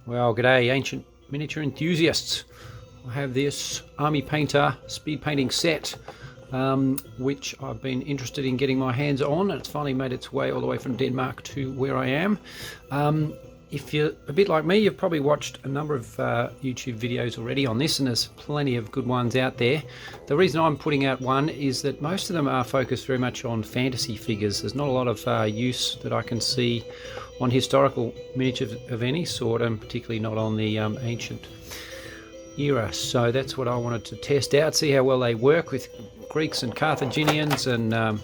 Well, g'day ancient miniature enthusiasts. I have this army painter speed painting set which I've been interested in getting my hands on, and it's finally made its way all the way from Denmark to where I am. If you're a bit like me, you've probably watched a number of YouTube videos already on this, and there's plenty of good ones out there. The reason I'm putting out one is that most of them are focused very much on fantasy figures. There's not a lot of use that I can see on historical miniatures of any sort, and particularly not on the ancient era. So that's what I wanted to test out, see how well they work with Greeks and Carthaginians and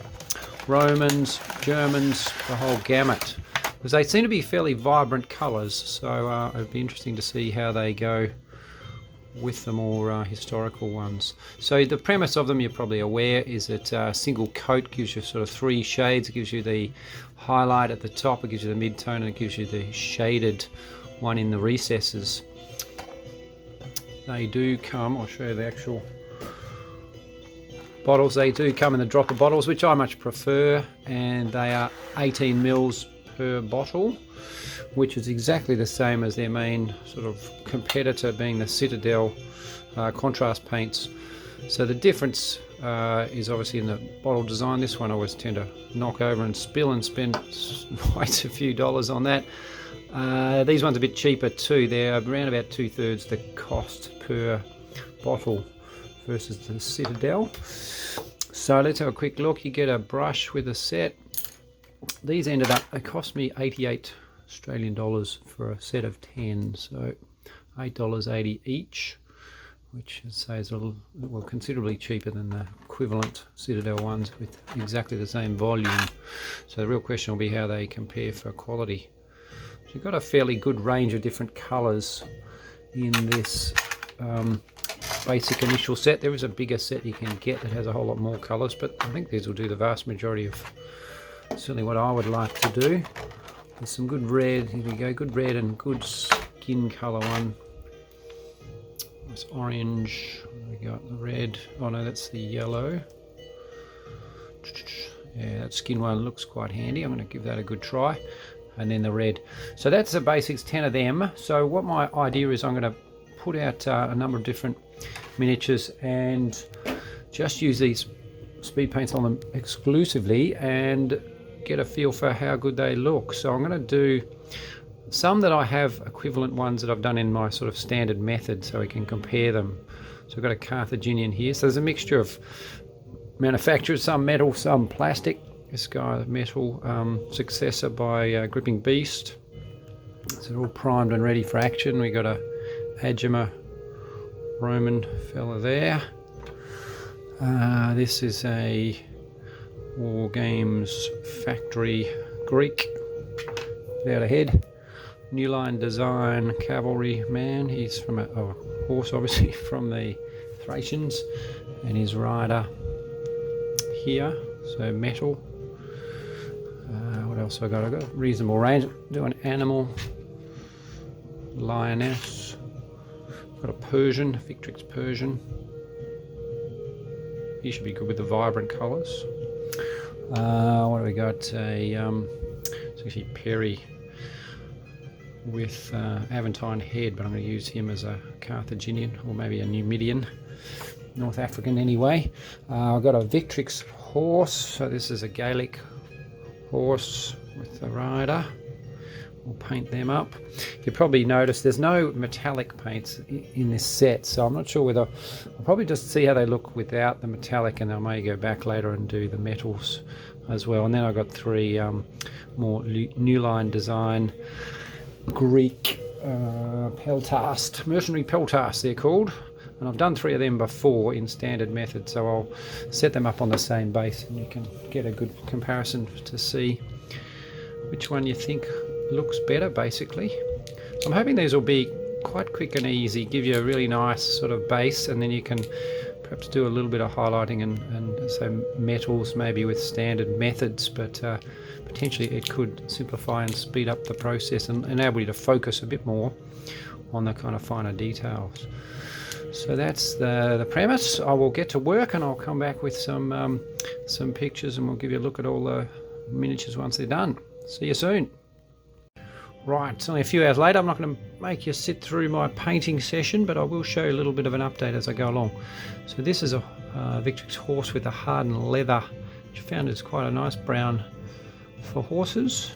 Romans, Germans, the whole gamut, because they seem to be fairly vibrant colours. So it'd be interesting to see how they go with the more historical ones. So the premise of them, you're probably aware, is that a single coat gives you sort of three shades. It gives you the highlight at the top, it gives you the mid-tone, and it gives you the shaded one in the recesses. They do come, I'll show you the actual bottles. They do come in the dropper bottles, which I much prefer, and they are 18 mils per bottle, which is exactly the same as their main sort of competitor, being the Citadel contrast paints. So the difference is obviously in the bottle design. This one I always tend to knock over and spill and spend quite a few dollars on that. These ones are a bit cheaper too. They're around about 2/3 the cost per bottle versus the Citadel. So let's have a quick look. You get a brush with a set. These ended up, they cost me 88 Australian dollars for a set of 10, so $8.80 each, which I'd say is a little, well, considerably cheaper than the equivalent Citadel ones with exactly the same volume. So the real question will be how they compare for quality. So you've got a fairly good range of different colours in this basic initial set. There is a bigger set you can get that has a whole lot more colours, but I think these will do the vast majority of certainly what I would like to do. There's some good red, here we go, good red and good skin colour one. Nice orange, we got the red, oh no, that's the yellow. Yeah, that skin one looks quite handy. I'm going to give that a good try. And then the red. So that's the basics, 10 of them. So what my idea is, I'm going to put out a number of different miniatures and just use these speed paints on them exclusively and get a feel for how good they look. So I'm going to do some that I have equivalent ones that I've done in my sort of standard method, so we can compare them. So I've got a Carthaginian here. So there's a mixture of manufacturers, some metal, some plastic. This guy, metal, successor by Gripping Beast. So they're all primed and ready for action. We got a Agema Roman fella there. This is a War Games Factory Greek without a head. New Line Design Cavalry man. He's from a horse, obviously, from the Thracians, and his rider here. So metal. What else have I got? I've got a reasonable range. Do an animal, lioness. Got a Persian, Victrix Persian. He should be good with the vibrant colours. What do we got? It's actually Perry with Aventine head, but I'm going to use him as a Carthaginian or maybe a Numidian, North African anyway. I've got a Victrix horse, so this is a Gaelic horse with the rider. We'll paint them up. You probably notice there's no metallic paints in this set, so I'm not sure whether I'll probably just see how they look without the metallic, and I may go back later and do the metals as well. And then I've got three more New Line Design Greek Peltasts, mercenary Peltasts they're called, and I've done three of them before in standard method, so I'll set them up on the same base and you can get a good comparison to see which one you think looks better, basically. I'm hoping these will be quite quick and easy, give you a really nice sort of base, and then you can perhaps do a little bit of highlighting and say metals maybe with standard methods, but potentially it could simplify and speed up the process and enable you to focus a bit more on the kind of finer details. So that's the premise. I will get to work and I'll come back with some pictures, and we'll give you a look at all the miniatures once they're done. See you soon. Right, it's only a few hours later. I'm not going to make you sit through my painting session, but I will show you a little bit of an update as I go along. So this is a Victrix horse with a hardened leather, which I found is quite a nice brown for horses.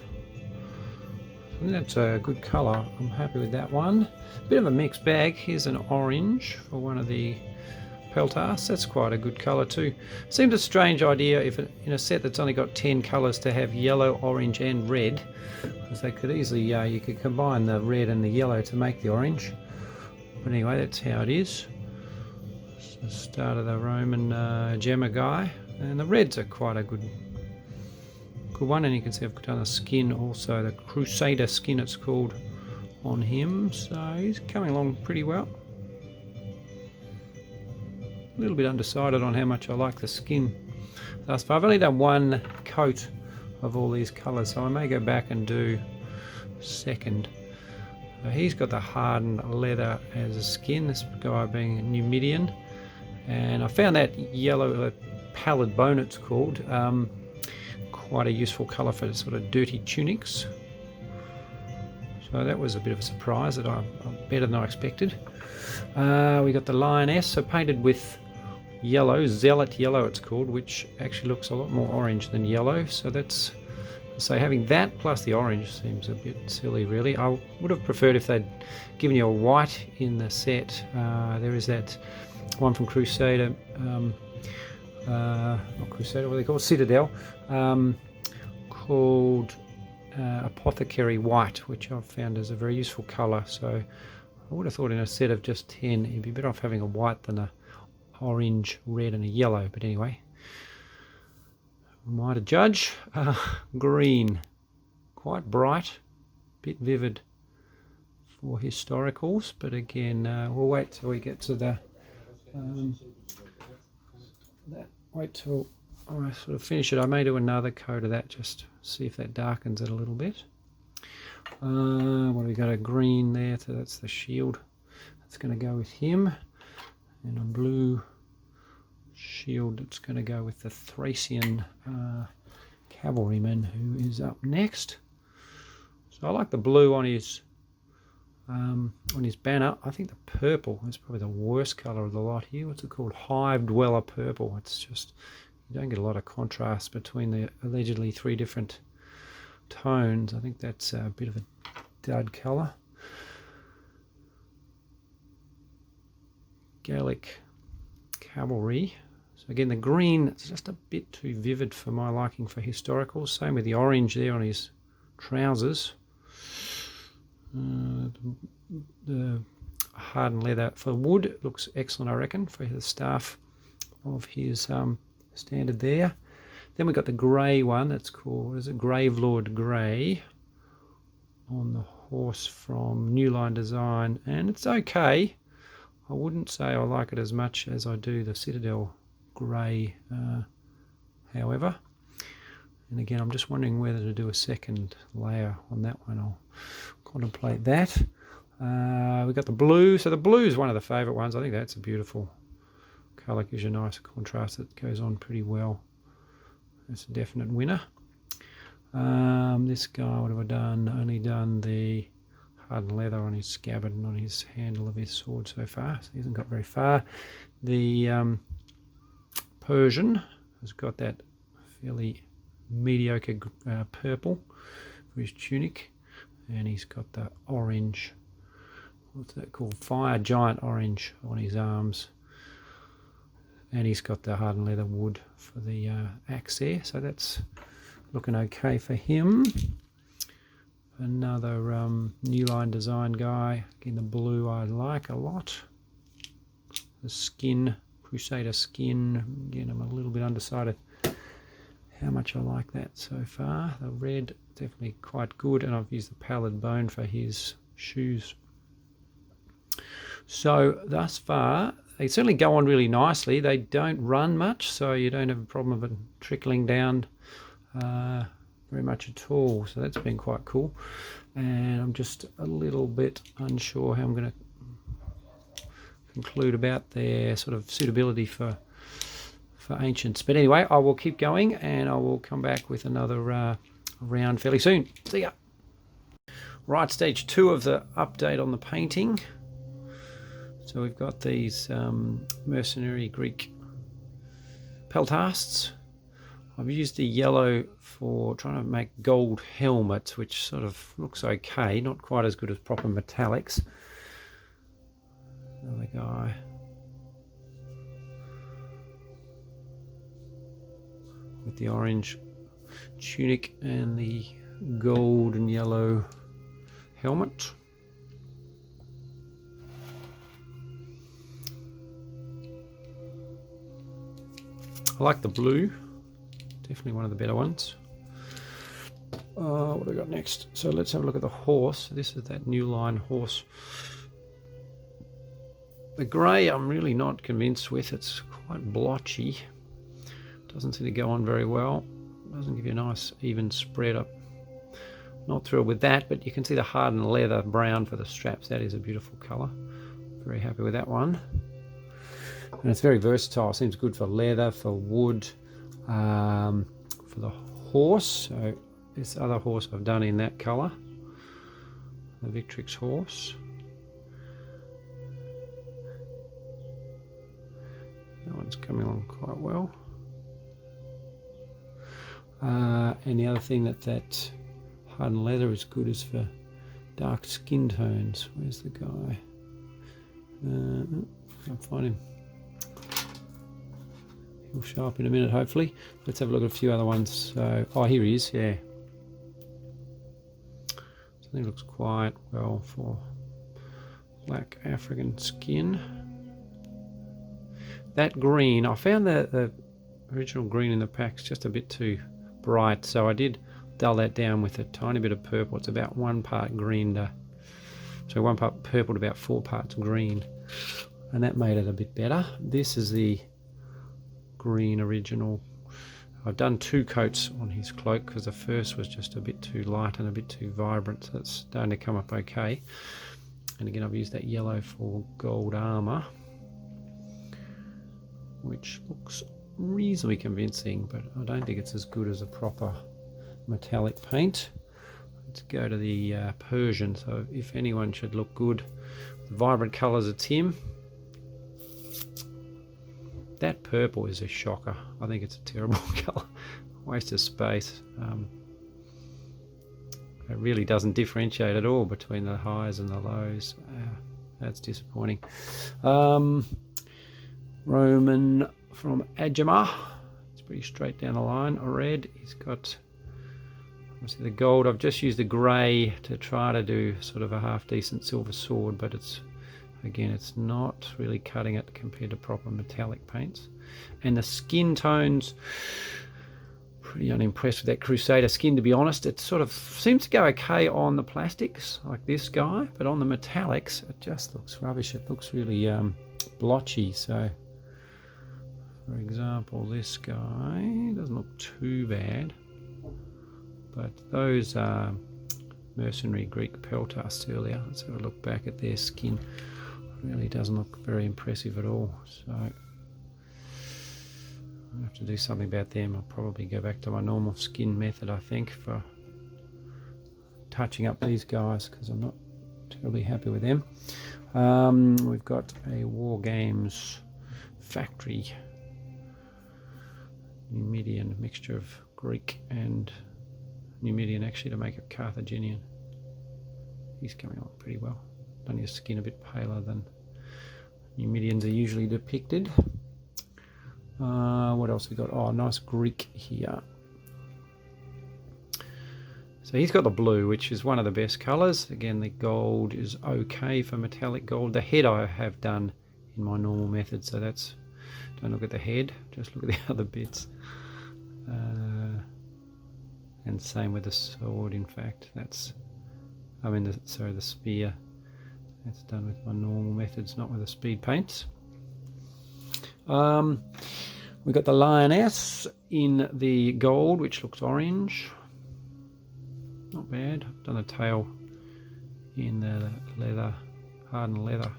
I think that's a good colour. I'm happy with that one. Bit of a mixed bag. Here's an orange for one of the Peltasts. That's quite a good colour too. Seems a strange idea if in a set that's only got 10 colours to have yellow, orange and red, because they could easily, you could combine the red and the yellow to make the orange. But anyway, that's how it is. It's the start of the Roman Agema guy, and the reds are quite a good one, and you can see I've done the skin also, the Crusader skin it's called, on him, so he's coming along pretty well. A little bit undecided on how much I like the skin thus far. I've only done one coat of all these colours, so I may go back and do second. He's got the hardened leather as a skin, this guy being a Numidian, and I found that yellow pallid bone it's called quite a useful colour for sort of dirty tunics. So that was a bit of a surprise, that I'm better than I expected. We got the lioness, so painted with yellow, zealot yellow it's called, which actually looks a lot more orange than yellow. So that's, so having that plus the orange seems a bit silly really. I would have preferred if they'd given you a white in the set. There is that one from Crusader, not Crusader, what are they called? Citadel, called Apothecary White, which I've found is a very useful colour. So I would have thought in a set of just 10 you'd be better off having a white than a orange, red and a yellow. But anyway, am I to judge? Green, quite bright, bit vivid for historicals, but again we'll wait till we get to the wait till I sort of finish it. I may do another coat of that, just see if that darkens it a little bit. What have we got? A green there, so that's the shield. That's going to go with him, and a blue shield that's going to go with the Thracian cavalryman who is up next. So I like the blue on his banner. I think the purple is probably the worst colour of the lot here. What's it called? Hive Dweller purple. It's just, you don't get a lot of contrast between the allegedly 3 different tones. I think that's a bit of a dud colour. Gallic cavalry. So again, the green is just a bit too vivid for my liking for historicals. Same with the orange there on his trousers. The hardened leather for wood looks excellent, I reckon, for the staff of his standard there. Then we've got the grey one that's called, what is it, Gravelord Grey on the horse from New Line Design, and it's okay. I wouldn't say I like it as much as I do the Citadel Grey, however. And again, I'm just wondering whether to do a second layer on that one. I'll contemplate that. We've got the blue. So the blue is one of the favourite ones. I think that's a beautiful colour, gives you a nice contrast that goes on pretty well. That's a definite winner. This guy, what have I done? Only done the hardened leather on his scabbard and on his handle of his sword so far, so he hasn't got very far. The Persian has got that fairly mediocre purple for his tunic, and he's got the orange, what's that called, fire giant orange on his arms, and he's got the hardened leather wood for the axe there, so that's looking okay for him. Another New Line Design guy, again the blue I like a lot. The skin, Crusader skin, again I'm a little bit undecided how much I like that so far. The red, definitely quite good, and I've used the pallid bone for his shoes. So thus far, they certainly go on really nicely. They don't run much, so you don't have a problem of it trickling down very much at all. So that's been quite cool. And I'm just a little bit unsure how I'm going to conclude about their sort of suitability for ancients. But anyway, I will keep going, and I will come back with another round fairly soon. See ya. Right, stage 2 of the update on the painting. So we've got these mercenary Greek Peltasts. I've used the yellow for trying to make gold helmets, which sort of looks okay, not quite as good as proper metallics. Another guy. With the orange tunic and the gold and yellow helmet. I like the blue, definitely one of the better ones. What do we got next? So let's have a look at the horse. This is that new line horse. The grey I'm really not convinced with. It's quite blotchy. Doesn't seem to go on very well. Doesn't give you a nice even spread up. Not thrilled with that, but you can see the hardened leather brown for the straps. That is a beautiful colour. Very happy with that one. And it's very versatile. Seems good for leather, for wood, for the horse. So this other horse I've done in that colour, the Victrix horse. That one's coming along quite well. And the other thing that hardened leather is good is for dark skin tones. Where's the guy? Can't find him. He'll show up in a minute, hopefully. Let's have a look at a few other ones. So, oh, here he is, yeah. So I think it looks quite well for black African skin. That green, I found the original green in the pack's just a bit too bright, so I did dull that down with a tiny bit of purple. It's about 1 part green to, so 1 part purple to about 4 parts green, and that made it a bit better. This is the green original. I've done 2 coats on his cloak because the first was just a bit too light and a bit too vibrant, so it's starting to come up okay. And again, I've used that yellow for gold armor, which looks reasonably convincing, but I don't think it's as good as a proper metallic paint. Let's go to the Persian. So if anyone should look good, the vibrant colours, it's him. That purple is a shocker. I think it's a terrible colour. Waste of space. It really doesn't differentiate at all between the highs and the lows. That's disappointing. Roman from Agema. It's pretty straight down the line. Red. He's got obviously the gold. I've just used the grey to try to do sort of a half decent silver sword, but it's, again, it's not really cutting it compared to proper metallic paints. And the skin tones, pretty unimpressed with that Crusader skin, to be honest. It sort of seems to go okay on the plastics, like this guy, but on the metallics, it just looks rubbish. It looks really blotchy. So, for example, this guy doesn't look too bad, but those mercenary Greek Peltasts earlier, let's have a look back at their skin. Really doesn't look very impressive at all. So I'll have to do something about them. I'll probably go back to my normal skin method, I think, for touching up these guys, because I'm not terribly happy with them. We've got a War Games factory Numidian, mixture of Greek and Numidian, actually, to make a Carthaginian. He's coming on pretty well. Only his skin a bit paler than Numidians are usually depicted. What else we got? Oh, nice Greek here. So he's got the blue, which is one of the best colours. Again, the gold is okay for metallic gold. The head I have done in my normal method, so that's, don't look at the head, just look at the other bits. And same with the sword, in fact. That's, I mean, the spear. That's done with my normal methods, not with the speed paints. We've got the lioness in the gold, which looks orange. Not bad. I've done a tail in the leather, hardened leather.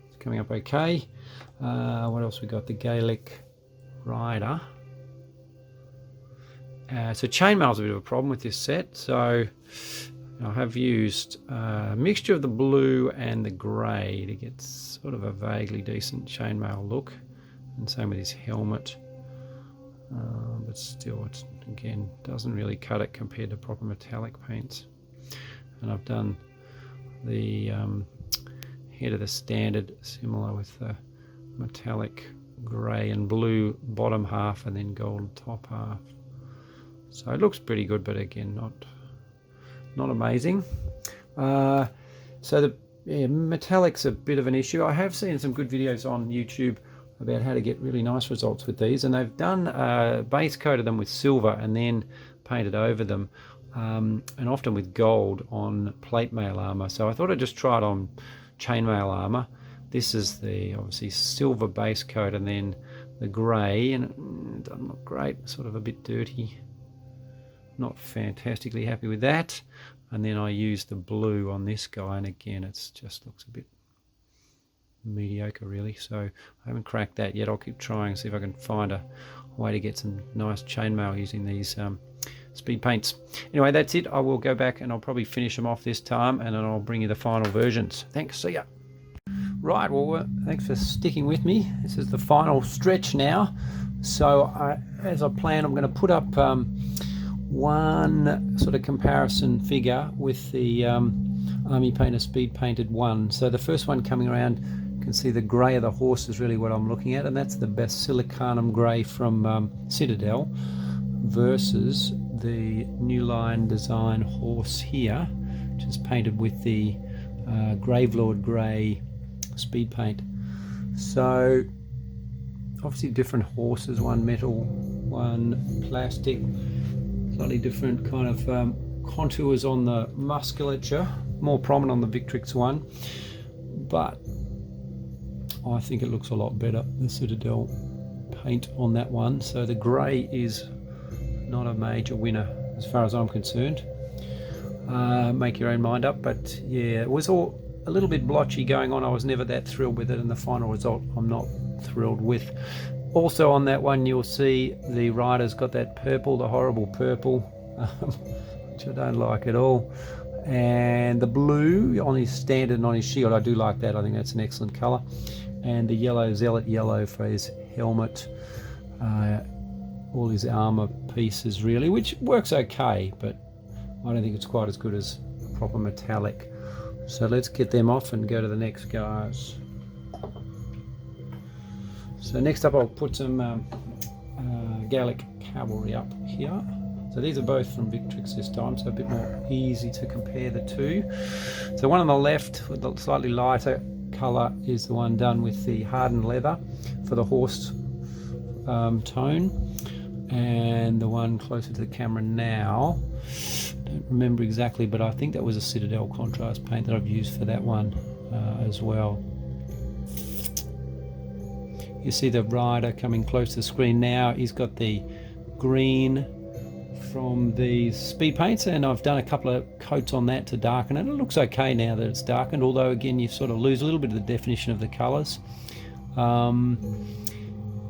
It's coming up okay. What else we got? The Gaelic rider. So chainmail's a bit of a problem with this set. So I have used a mixture of the blue and the grey to get sort of a vaguely decent chainmail look, and same with his helmet, but still it again doesn't really cut it compared to proper metallic paints. And I've done the head of the standard similar with the metallic grey and blue bottom half and then gold top half. So it looks pretty good, but again not amazing. So the metallic's a bit of an issue. I have seen some good videos on YouTube about how to get really nice results with these, and they've done base coated them with silver and then painted over them, and often with gold on plate mail armor. So I thought I'd just try it on chainmail armor. This is the obviously silver base coat and then the grey, and it doesn't look great, sort of a bit dirty. Not fantastically happy with that. And then I used the blue on this guy, and again it just looks a bit mediocre really. So I haven't cracked that yet. I'll keep trying, see if I can find a way to get some nice chainmail using these speed paints. Anyway, that's it. I will go back and I'll probably finish them off this time, and then I'll bring you the final versions. Thanks, see ya. Right, well, thanks for sticking with me. This is the final stretch now. So as I planned, I'm going to put up one sort of comparison figure with the Army Painter Speed Painted 1. So the first one coming around, you can see the grey of the horse is really what I'm looking at, and that's the Basilicanum grey from Citadel versus the New Line Design horse here, which is painted with the Gravelord grey speed paint. So obviously different horses, one metal, one plastic, slightly different kind of contours on the musculature, more prominent on the Victrix one, but I think it looks a lot better, the Citadel paint on that one. So the grey is not a major winner as far as I'm concerned. Make your own mind up, but yeah, it was all a little bit blotchy going on. I was never that thrilled with it, and the final result I'm not thrilled with. Also on that one, you'll see the rider's got that purple, the horrible purple, which I don't like at all. And the blue on his standard and on his shield, I do like that. I think that's an excellent colour. And the yellow, zealot yellow for his helmet, all his armour pieces really, which works okay, but I don't think it's quite as good as proper metallic. So let's get them off and go to the next guys. So next up I'll put some Gallic Cavalry up here. So these are both from Victrix this time, so a bit more easy to compare the two. So one on the left with the slightly lighter colour is the one done with the hardened leather for the horse tone, and the one closer to the camera now, don't remember exactly, but I think that was a Citadel contrast paint that I've used for that one as well. You see the rider coming close to the screen now. He's got the green from the speed paints, and I've done a couple of coats on that to darken it. It looks okay now that it's darkened, although again you sort of lose a little bit of the definition of the colours.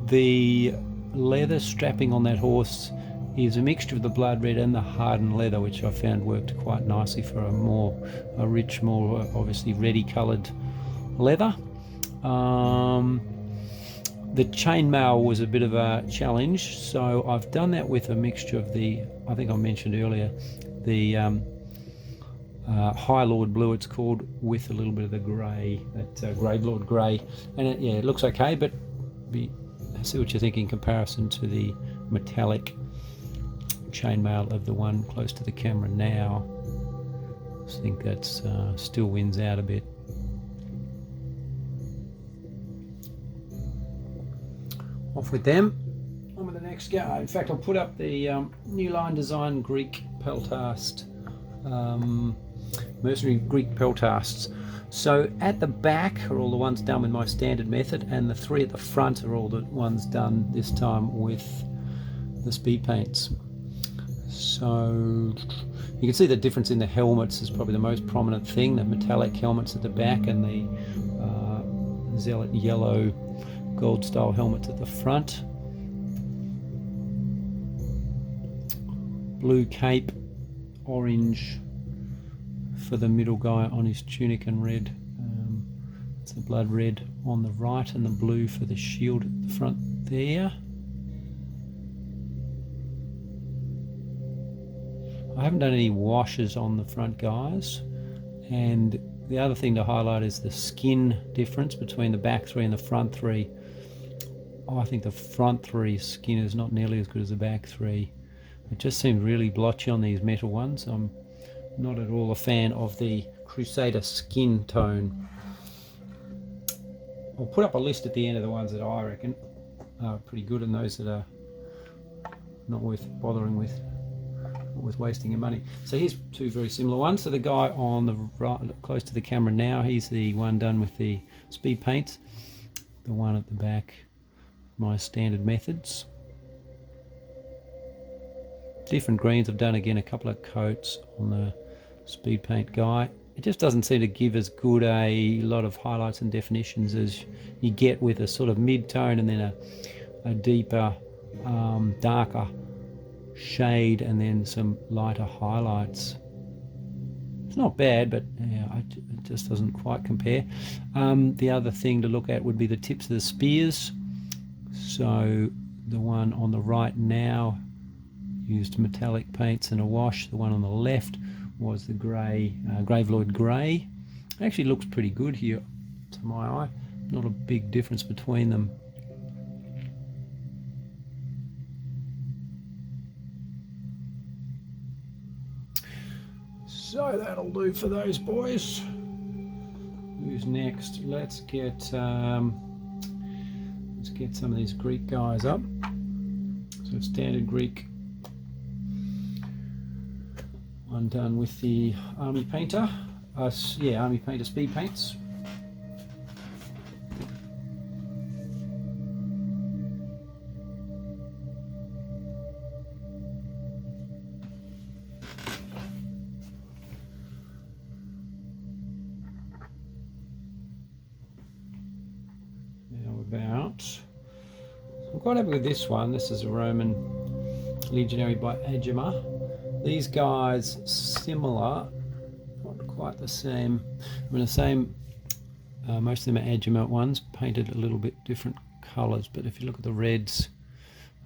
The leather strapping on that horse is a mixture of the blood red and the hardened leather, which I found worked quite nicely for a rich, more obviously reddy coloured leather. The chainmail was a bit of a challenge, so I've done that with a mixture of the, I think I mentioned earlier, the High Lord blue it's called, with a little bit of the grey, that Gravelord grey, and it looks okay, but see what you think in comparison to the metallic chainmail of the one close to the camera now. I think that's still wins out a bit. Off with them. On with the next guy. In fact, I'll put up the New Line Design Greek Peltast, mercenary Greek Peltasts. So at the back are all the ones done with my standard method, and the three at the front are all the ones done this time with the speed paints. So you can see the difference in the helmets is probably the most prominent thing. The metallic helmets at the back and the zealot yellow gold style helmets at the front. Blue cape, orange for the middle guy on his tunic and red. It's the blood red on the right and the blue for the shield at the front there. I haven't done any washes on the front guys, and the other thing to highlight is the skin difference between the back three and the front three. I think the front three skin is not nearly as good as the back three. It just seems really blotchy on these metal ones. I'm not at all a fan of the Crusader skin tone. I'll put up a list at the end of the ones that I reckon are pretty good and those that are not worth bothering with, not worth wasting your money. So here's two very similar ones. So the guy on the right, close to the camera now, he's the one done with the speed paints. The one at the back, my standard methods. Different greens. I've done again a couple of coats on the speed paint guy. It just doesn't seem to give as good a lot of highlights and definitions as you get with a sort of mid-tone and then a deeper, darker shade and then some lighter highlights. It's not bad, but yeah, it just doesn't quite compare. The other thing to look at would be the tips of the spears. So the one on the right now used metallic paints and a wash. The one on the left was the grey, Graveloid Grey. It actually looks pretty good here to my eye. Not a big difference between them. So that'll do for those boys. Who's next? Let's get some of these Greek guys up. So standard Greek. One done with the Army Painter. Army Painter speed paints. I'm quite happy with this one. This is a Roman legionary by Agema. These guys similar, not quite the same. I mean the same. Most of them are Agema ones, painted a little bit different colours. But if you look at the reds,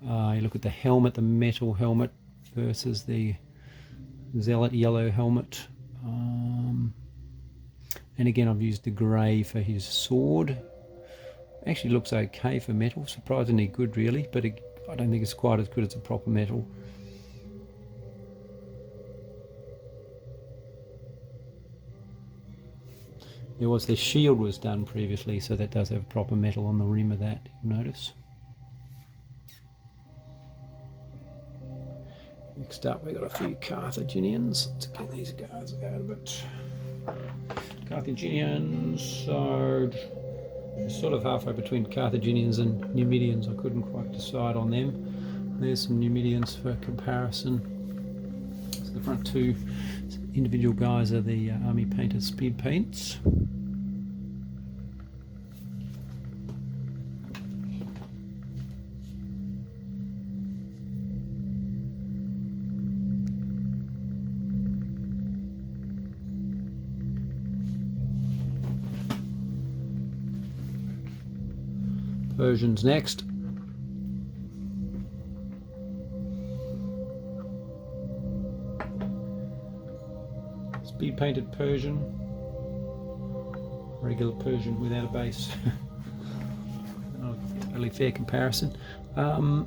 you look at the helmet, the metal helmet versus the zealot yellow helmet. And again, I've used the grey for his sword. Actually looks okay for metal, surprisingly good really, but I don't think it's quite as good as a proper metal. There was the shield was done previously, so that does have proper metal on the rim of that, you'll notice. Next up, we've got a few Carthaginians. Let's get these guys out of it. Carthaginians, so sort of halfway between Carthaginians and Numidians. I couldn't quite decide on them. There's some Numidians for comparison. So the front two individual guys are the Army Painter speed paints. Persians next. Speed painted Persian, regular Persian without a base. Not a really fair comparison. I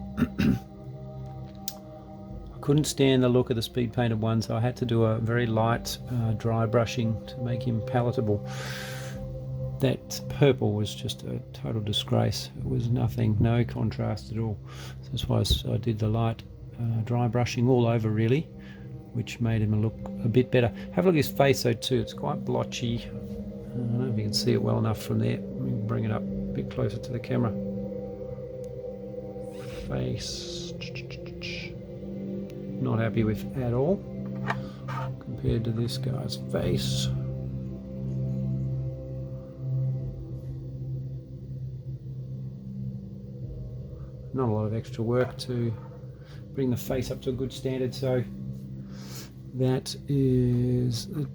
couldn't stand the look of the speed painted one, so I had to do a very light dry brushing to make him palatable. That purple was just a total disgrace. It was nothing, no contrast at all. So that's why I did the light dry brushing all over really, which made him look a bit better. Have a look at his face though too, it's quite blotchy. I don't know if you can see it well enough from there. Let me bring it up a bit closer to the camera. Face, not happy with at all compared to this guy's face. Not a lot of extra work to bring the face up to a good standard, so that is a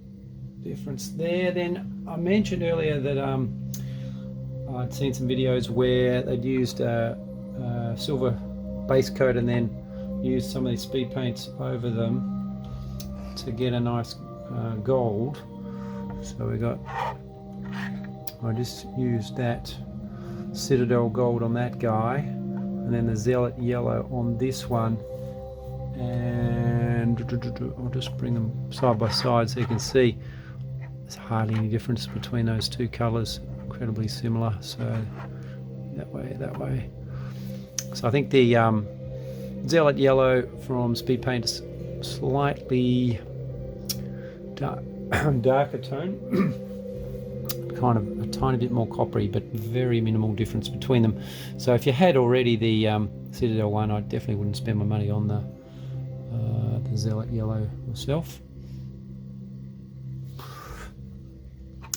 difference there. Then I mentioned earlier that I'd seen some videos where they'd used silver base coat and then used some of these speed paints over them to get a nice gold. So we got, I just used that Citadel gold on that guy, and then the Zealot yellow on this one, and I'll just bring them side by side so you can see there's hardly any difference between those two colours, incredibly similar. So that way. So I think the Zealot yellow from Speed Paint is slightly darker tone, kind of a tiny bit more coppery, but very minimal difference between them. So if you had already the Citadel one, I definitely wouldn't spend my money on the Zealot yellow myself.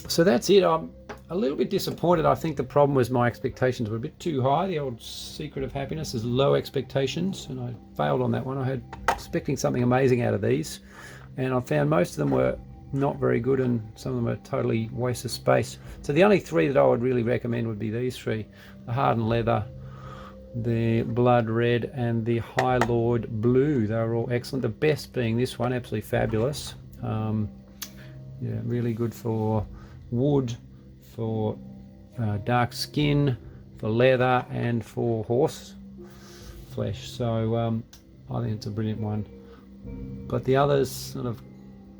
So that's it. I'm a little bit disappointed. I think the problem was my expectations were a bit too high. The old secret of happiness is low expectations, and I failed on that one. I had expecting something amazing out of these, and I found most of them were not very good, and some of them are totally waste of space. So the only three that I would really recommend would be these three: the Hardened Leather, the Blood Red, and the High Lord Blue. They were all excellent, the best being this one, absolutely fabulous. Yeah, really good for wood, for dark skin, for leather, and for horse flesh. So I think it's a brilliant one, but the others sort of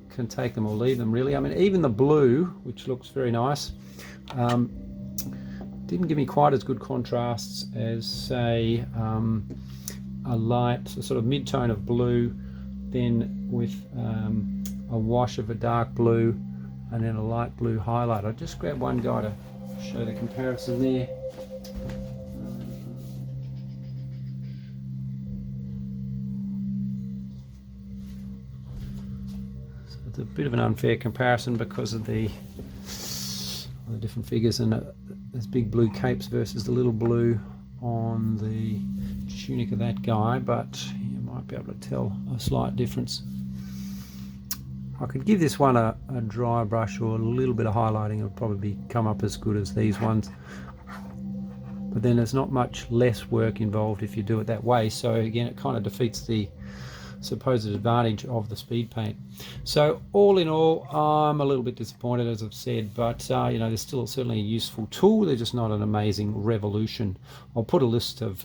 can take them or leave them, really. I mean, even the blue, which looks very nice, didn't give me quite as good contrasts as, say, a light, a sort of mid-tone of blue, then with a wash of a dark blue, and then a light blue highlight. I just grabbed one guy to show the comparison there. So it's a bit of an unfair comparison because of the different figures, and there's big blue capes versus the little blue on the tunic of that guy, but you might be able to tell a slight difference. I could give this one a dry brush or a little bit of highlighting. It would probably come up as good as these ones, but then there's not much less work involved if you do it that way. So again, it kind of defeats the supposed advantage of the speed paint. So all in all, I'm a little bit disappointed, as I've said, but you know, they're still certainly a useful tool. They're just not an amazing revolution. I'll put a list of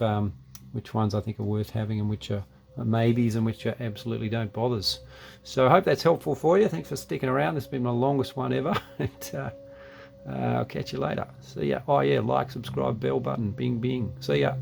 which ones I think are worth having and which are maybes and which are absolutely don't bothers. So I hope that's helpful for you. Thanks for sticking around. This has been my longest one ever. And, I'll catch you later. See ya. Oh yeah, like, subscribe, bell button, bing bing. See ya.